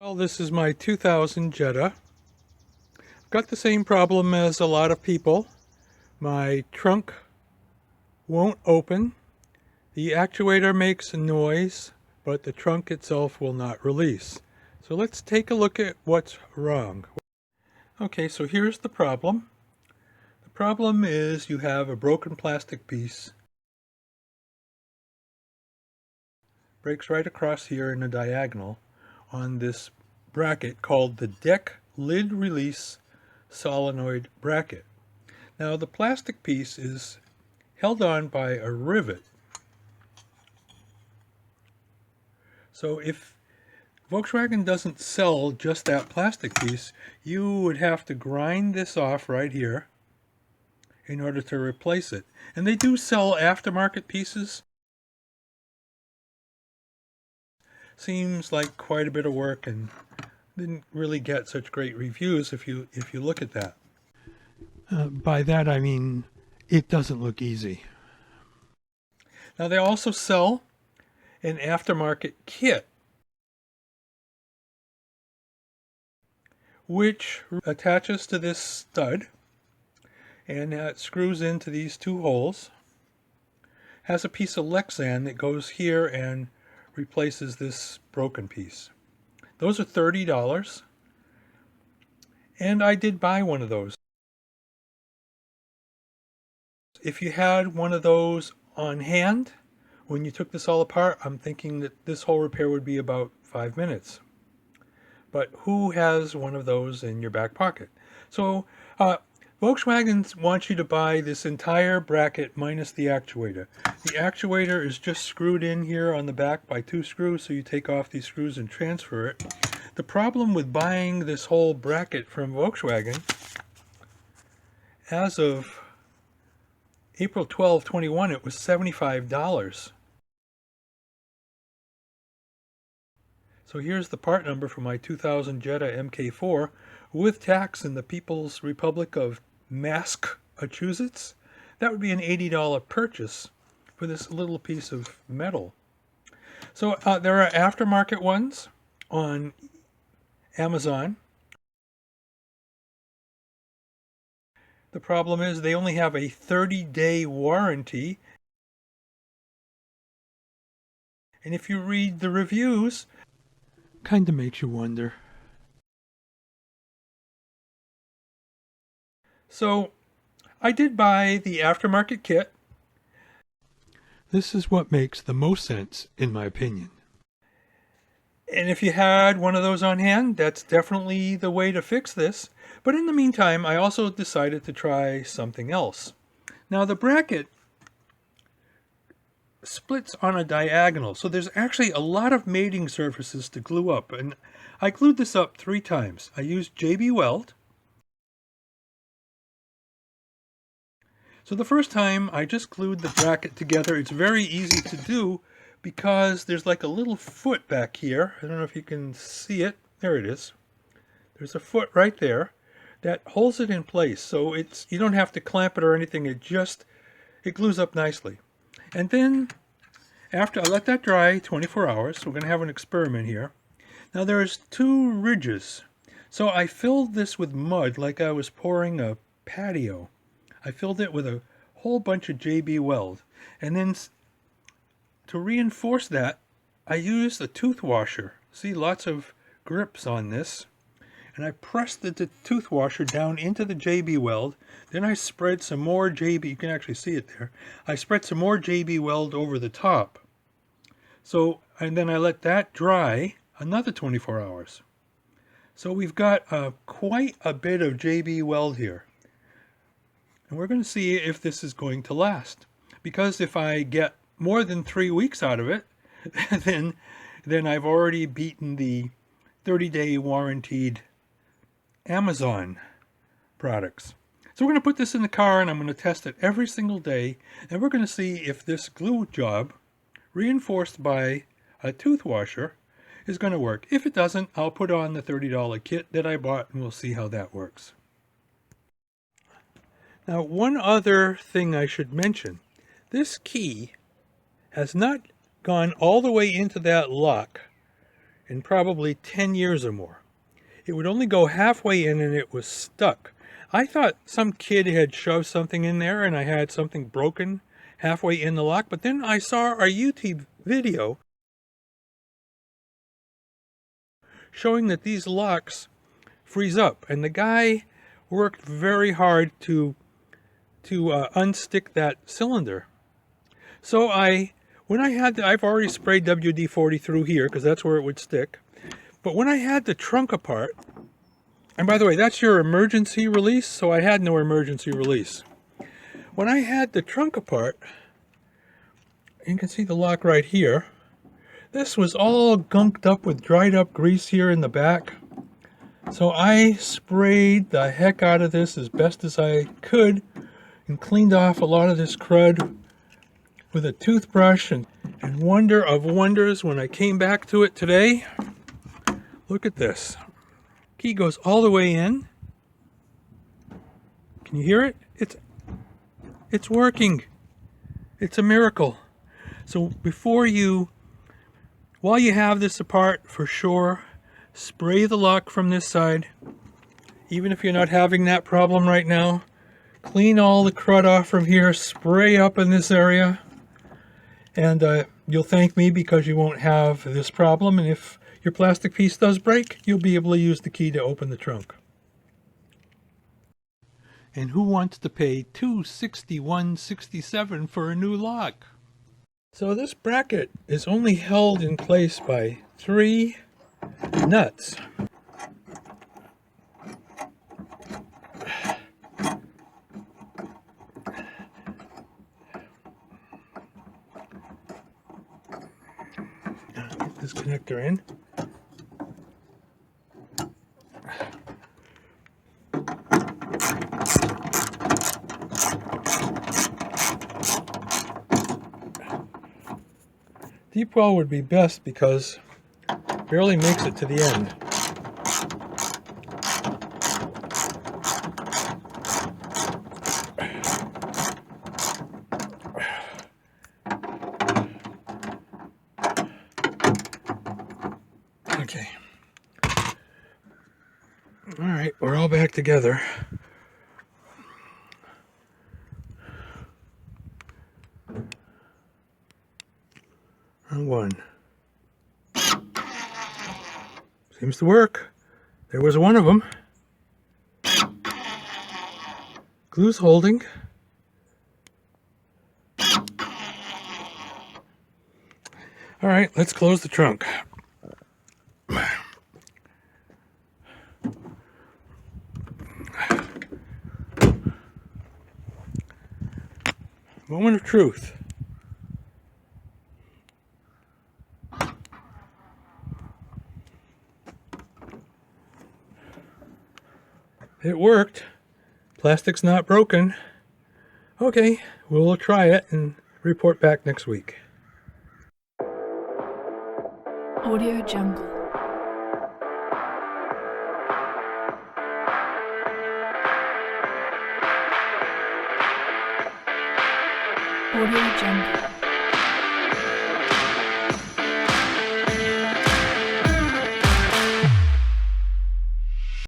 Well, this is my 2000 Jetta. I've got the same problem as a lot of people. My trunk won't open. The actuator makes a noise, but the trunk itself will not release. So let's take a look at what's wrong. Okay, so here's the problem. The problem is you have a broken plastic piece. Breaks right across here in a diagonal on this bracket called the deck lid release solenoid bracket. Now the plastic piece is held on by a rivet. So if Volkswagen doesn't sell just that plastic piece, you would have to grind this off right here in order to replace it. And they do sell aftermarket pieces. Seems like quite a bit of work and didn't really get such great reviews if you look at that. By that I mean it doesn't look easy. Now they also sell an aftermarket kit which attaches to this stud and it screws into these two holes. Has a piece of Lexan that goes here and replaces this broken piece. Those are $30, and I did buy one of those. If you had one of those on hand when you took this all apart, I'm thinking that this whole repair would be about 5 minutes. But who has one of those in your back pocket? So Volkswagen wants you to buy this entire bracket minus the actuator. The actuator is just screwed in here on the back by 2 screws, so you take off these screws and transfer it. The problem with buying this whole bracket from Volkswagen, as of April 12, 21, it was $75. So here's the part number for my 2000 Jetta MK4 with tax in the People's Republic of Massachusetts. That would be an $80 purchase for this little piece of metal. So there are aftermarket ones on Amazon. The problem is they only have a 30-day warranty. And if you read the reviews, kind of makes you wonder. So I did buy the aftermarket kit. This is what makes the most sense, in my opinion. And if you had one of those on hand, that's definitely the way to fix this. But in the meantime, I also decided to try something else. Now the bracket splits on a diagonal, so there's actually a lot of mating surfaces to glue up. And I glued this up 3 times. I used JB Weld. So the first time I just glued the bracket together. It's very easy to do because there's like a little foot back here. I don't know if you can see it. There it is. There's a foot right there that holds it in place. So you don't have to clamp it or anything. It glues up nicely. And then after I let that dry 24 hours, we're going to have an experiment here. Now there's 2 ridges. So I filled this with mud like I was pouring a patio. I filled it with a whole bunch of JB Weld. And then to reinforce that, I used a tooth washer. See, lots of grips on this. And I pressed the tooth washer down into the JB Weld. Then I spread some more JB, you can actually see it there. I spread some more JB Weld over the top. So, and then I let that dry another 24 hours. So we've got quite a bit of JB Weld here. And we're going to see if this is going to last. Because if I get more than 3 weeks out of it, then I've already beaten the 30-day warranted Amazon products. So we're going to put this in the car and I'm going to test it every single day. And we're going to see if this glue job, reinforced by a tooth washer, is going to work. If it doesn't, I'll put on the $30 kit that I bought and we'll see how that works. Now, one other thing I should mention. This key has not gone all the way into that lock in probably 10 years or more. It would only go halfway in and it was stuck. I thought some kid had shoved something in there and I had something broken halfway in the lock, but then I saw a YouTube video showing that these locks freeze up, and the guy worked very hard to unstick that cylinder. So I've already sprayed WD-40 through here because that's where it would stick. But when I had the trunk apart, and by the way, that's your emergency release, so I had no emergency release. When I had the trunk apart, you can see the lock right here. This was all gunked up with dried up grease here in the back. So I sprayed the heck out of this as best as I could and cleaned off a lot of this crud with a toothbrush, and wonder of wonders, when I came back to it today, look at this. Key goes all the way in. Can you hear it? It's working. It's a miracle. So while you have this apart, for sure, spray the lock from this side. Even if you're not having that problem right now, clean all the crud off from here, spray up in this area, and you'll thank me because you won't have this problem. And if your plastic piece does break, you'll be able to use the key to open the trunk. And who wants to pay $261.67 for a new lock? So this bracket is only held in place by 3 nuts. Get this connector in. Deep well would be best because it barely makes it to the end. Okay. All right, we're all back together. And one. Seems to work. There was one of them. Glue's holding. All right, let's close the trunk. Moment of truth. It worked. Plastic's not broken. Okay, we'll try it and report back next week. Audio Jungle. Audio Jungle.